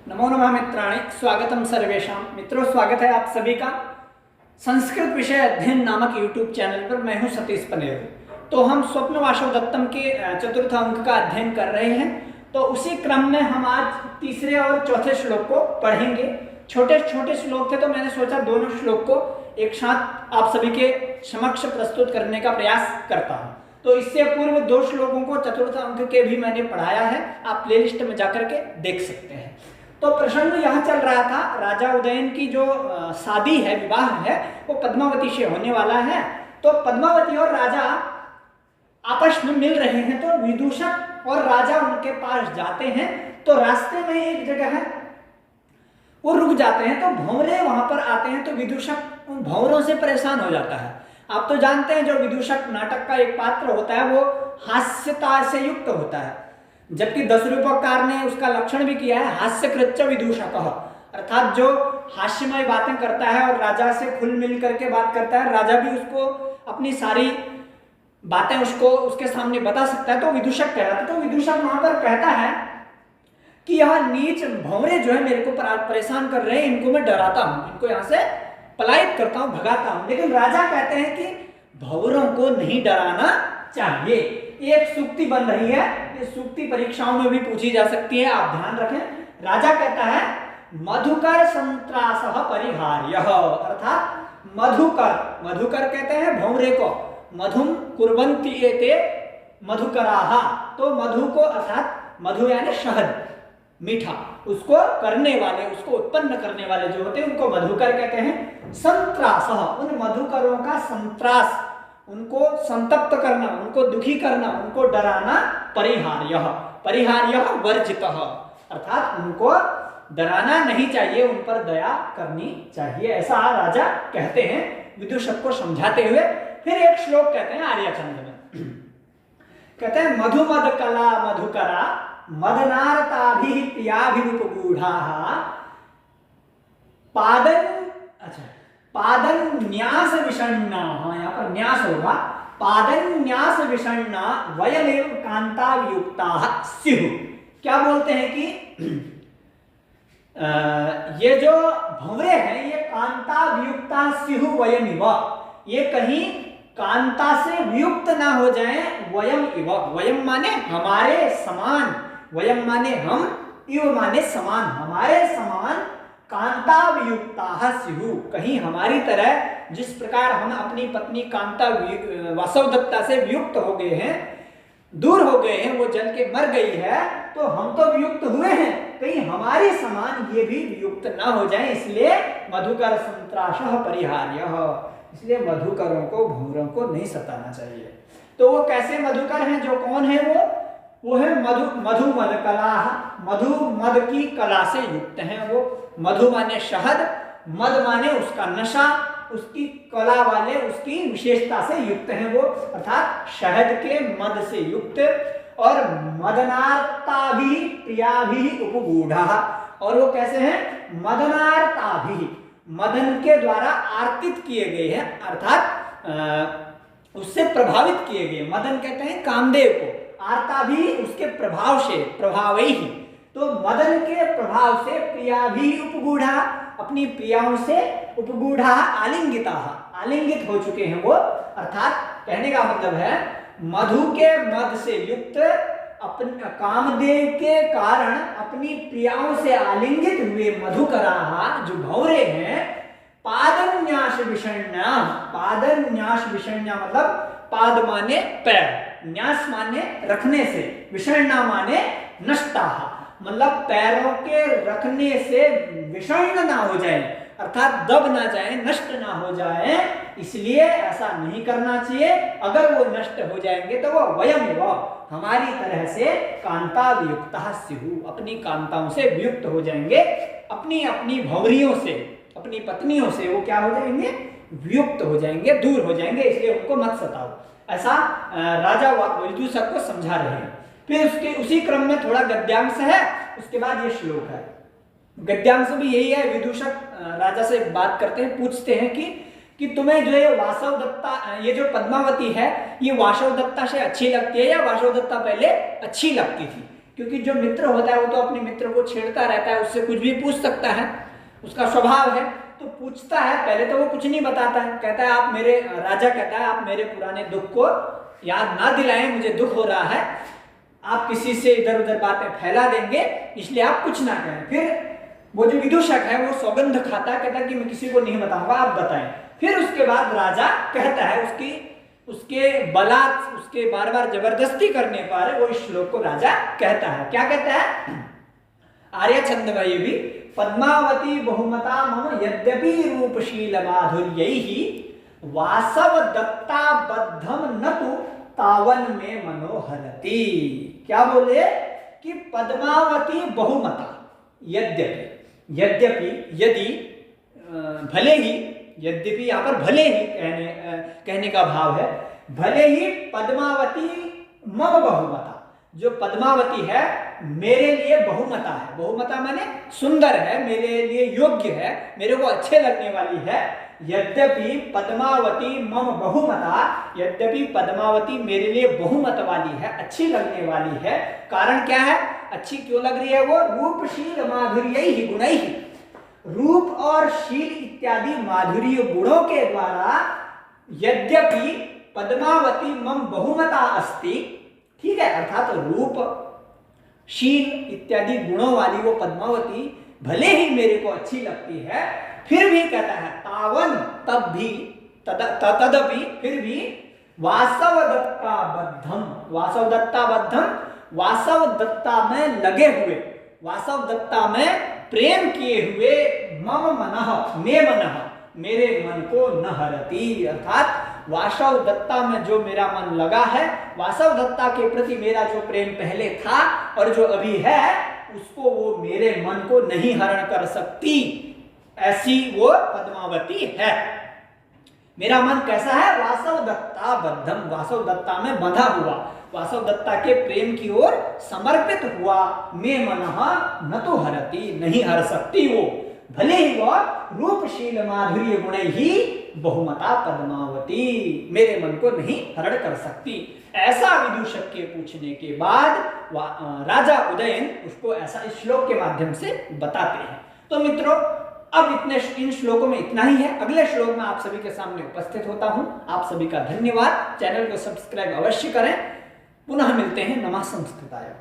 नमो नमः मित्राणि, स्वागतम सर्वेषां। मित्रों, स्वागत है आप सभी का संस्कृत विषय अध्ययन नामक यूट्यूब चैनल पर। मैं हूं सतीश पनेर। तो हम स्वप्न वासवदत्तम के चतुर्थ अंक का अध्ययन कर रहे हैं। तो उसी क्रम में हम आज तीसरे और चौथे श्लोक को पढ़ेंगे। छोटे छोटे श्लोक थे तो मैंने सोचा दोनों श्लोक को एक साथ आप सभी के समक्ष प्रस्तुत करने का प्रयास करता हूँ। तो इससे पूर्व दो श्लोकों को चतुर्थ अंक के भी मैंने पढ़ाया है, आप प्लेलिस्ट में जाकर के देख सकते हैं। तो प्रसंग यह चल रहा था, राजा उदयन की जो शादी है, विवाह है, वो पद्मावती से होने वाला है। तो पद्मावती और राजा आपस में मिल रहे हैं। तो विदूषक और राजा उनके पास जाते हैं। तो रास्ते में एक जगह है, वो रुक जाते हैं। तो भंवरे वहां पर आते हैं। तो विदूषक उन भंवरों से परेशान हो जाता है। आप तो जानते हैं, जो विदूषक नाटक का एक पात्र होता है वो हास्यता से युक्त होता है, जबकि दशरूपकार ने उसका लक्षण भी किया है, हास्यकृच्च विदूषक, अर्थात जो हास्यमय बातें करता है और राजा से खुल मिल करके बात करता है, राजा भी उसको अपनी सारी बातें उसके सामने बता सकता है, तो विदूषक कहलाता है। तो विदूषक वहां पर कहता है कि यह नीच भंवरे जो है मेरे को परेशान कर रहे हैं, इनको मैं डराता हूं, इनको यहां से पलायित करता हूं, भगाता हूं। लेकिन राजा कहते हैं कि भंवरों को नहीं डराना चाहिए। एक सूक्ति बन रही है, ये सूक्ति परीक्षाओं में भी पूछी जा सकती है, आप ध्यान रखें। राजा कहता है मधुकर संत्रासः परिहार्यः, अर्थात मधुकर कहते हैं भंवरे को, मधुम कुर्वन्ति एते मधुकराः। तो मधु को, अर्थात मधु यानी शहद, मीठा, उसको करने वाले, उसको उत्पन्न करने वाले जो होते हैं उनको मधुकर कहते हैं। संत्रासः, उन मधुकरों का संत्रास, उनको संतप्त करना, उनको दुखी करना, उनको डराना, परिहार्यः वर्जितः, अर्थात उनको डराना नहीं चाहिए, उन पर दया करनी चाहिए, ऐसा राजा कहते हैं विदूषक को समझाते हुए। फिर एक श्लोक कहते हैं आर्यचंद में, कहते हैं मधुमद कला मधुकरा मदनारताभिः प्रियाभिरुपगूढ़ाः पादन्यास विषण्णा, यहाँ पर न्यास होगा, पादन्यास विषण्णा वयमेव कांतावियुक्ताः स्युः। क्या बोलते हैं कि ये जो भंवरे हैं ये कांता वियुक्ता स्युः वयमिव, ये कहीं कांता से वियुक्त ना हो जाएं। वयम इव, वयम माने हमारे समान, वयम माने हम, इव माने समान, हमारे समान, कांता वियुक्ताः स्युः, कहीं हमारी तरह, जिस प्रकार हम अपनी पत्नी कांता वासवदत्ता से वियुक्त हो गए हैं, दूर हो गए हैं, वो जल के मर गई है, तो हम तो वियुक्त हुए हैं, कहीं हमारे समान ये भी वियुक्त ना हो जाए, इसलिए मधुकर संत्रासः परिहार्यः, इसलिए मधुकरों को, भंवरों को नहीं सताना चाहिए। तो वो कैसे मधुकर हैं, जो कौन है वो है मधु मद कला, मधु मद की कला से युक्त हैं वो। मधु माने शहद, मद माने उसका नशा, उसकी कला वाले, उसकी विशेषता से युक्त हैं वो, अर्थात शहद के मद से युक्त, और मदनार्ताभिः प्रियाभिः उपगूढ़ाः, और वो कैसे हैं, मदनार्ताभिः, मदन के द्वारा आर्तित किए गए हैं, अर्थात उससे प्रभावित किए गए। मदन कहते हैं कामदेव को, आर्ता भी उसके प्रभाव से, प्रभावई ही, तो मदन के प्रभाव से प्रिया भी उपगूढ़ा, अपनी प्रियाओं से, उपगूढ़ा आलिंगिता, आलिंगित हो चुके हैं वो, अर्थात कहने का मतलब है मधु के मद से युक्त, अपने कामदेव के कारण अपनी प्रियाओं से आलिंगित हुए मधुकराः, जो भंवरे हैं, पादन्यास विषण्णा, पादन्यास विषण्णा मतलब पाद माने पैर, न्यास माने रखने से, विषण्णा माने नष्टा, मतलब पैरों के रखने से विषण्ण ना हो जाए, अर्थात दब ना जाए, नष्ट ना हो जाए, इसलिए ऐसा नहीं करना चाहिए। अगर वो नष्ट हो जाएंगे तो वो वयमेव, हमारी तरह से कांता वियुक्ताः स्युः, अपनी कांताओं से वियुक्त हो जाएंगे, अपनी अपनी भंवरियों से, अपनी पत्नियों से वो क्या हो जाएंगे, वियुक्त हो जाएंगे, दूर हो जाएंगे, इसलिए उनको मत सताओ, ऐसा राजा विदूषक को समझा रहे हैं। फिर उसके उसी क्रम में थोड़ा गद्यांश है, उसके बाद ये श्लोक है। गद्यांश भी यही है, विदूषक राजा से बात करते हैं, पूछते हैं कि तुम्हें जो ये वासवदत्ता, ये जो पद्मावती है, ये वासवदत्ता से अच्छी लगती है या वासवदत्ता पहले अच्छी लगती थी? क्योंकि जो मित्र होता है वो तो अपने मित्र को छेड़ता रहता है, उससे कुछ भी पूछ सकता है, उसका स्वभाव है। तो पूछता है, पहले तो वो कुछ नहीं बताता है, कहता है आप मेरे, राजा कहता है आप मेरे पुराने दुख को याद ना दिलाएं, मुझे दुख हो रहा है, आप किसी से इधर उधर बातें फैला देंगे, इसलिए आप कुछ ना कहें। फिर वो जो विदूषक है वो सौगंध खाता है, कहता है कि मैं किसी को नहीं बताऊंगा, आप बताएं। फिर उसके बाद राजा कहता है, उसके बलात्, उसके बार बार जबरदस्ती करने पर वो इस श्लोक को राजा कहता है। क्या कहता है? आर्य छंदमयी भी पद्मावती बहुमता मम यद्यपि रूपशील माधुर्यैहि वासव दत्ता बद्धम न तु तावन में मनोहरती। क्या बोले कि पद्मावती बहुमता यद्यपि, यद्यपि यदि, भले ही, यद्यपि यहाँ पर भले ही कहने का भाव है, भले ही पद्मावती मम बहुमता, जो पद्मावती है मेरे लिए बहुमता है, बहुमता माने सुंदर है, मेरे लिए योग्य है, मेरे को अच्छे लगने वाली है। यद्यपि पद्मावती मम बहुमता, यद्यपि पद्मावती मेरे लिए बहुमत वाली है, अच्छी लगने वाली है। कारण क्या है, अच्छी क्यों लग रही है वो? रूपशील माधुर्यैहि गुणैहि, रूप और शील इत्यादि माधुर्य गुणों के द्वारा यद्यपि पद्मावती मम बहुमता अस्ति, ठीक है, अर्थात रूप शील इत्यादि गुणों वाली वो पद्मावती भले ही मेरे को अच्छी लगती है, फिर भी कहता है तावन, तब भी, तदपि, फिर भी वासव दत्ता बद्धम, वासव दत्ता बद्धम, वासव दत्ता में लगे हुए, वासव दत्ता में प्रेम किए हुए, मम मनः, मे मनः, मेरे मन को न हरती, अर्थात वासव दत्ता में जो मेरा मन लगा है, वासव दत्ता के प्रति मेरा जो प्रेम पहले था और जो अभी है, उसको वो मेरे मन को नहीं हरण कर सकती, ऐसी वो पद्मावती है। मेरा मन कैसा है? वासव दत्ता बद्धम, वासव दत्ता में बंधा हुआ, वासव दत्ता के प्रेम की ओर समर्पित हुआ। मे मनः न तो हरती, नहीं हर सकती वो, भले ही वह रूपशील माधुर्य गुण ही बहुमता पद्मावती मेरे मन को नहीं हरण कर सकती। ऐसा विदूषक के पूछने के बाद राजा उदयन उसको ऐसा इस श्लोक के माध्यम से बताते हैं। तो मित्रों, अब इन श्लोकों में इतना ही है। अगले श्लोक में आप सभी के सामने उपस्थित होता हूं। आप सभी का धन्यवाद। चैनल को सब्सक्राइब अवश्य करें। पुनः मिलते हैं। नमः संस्कृताय।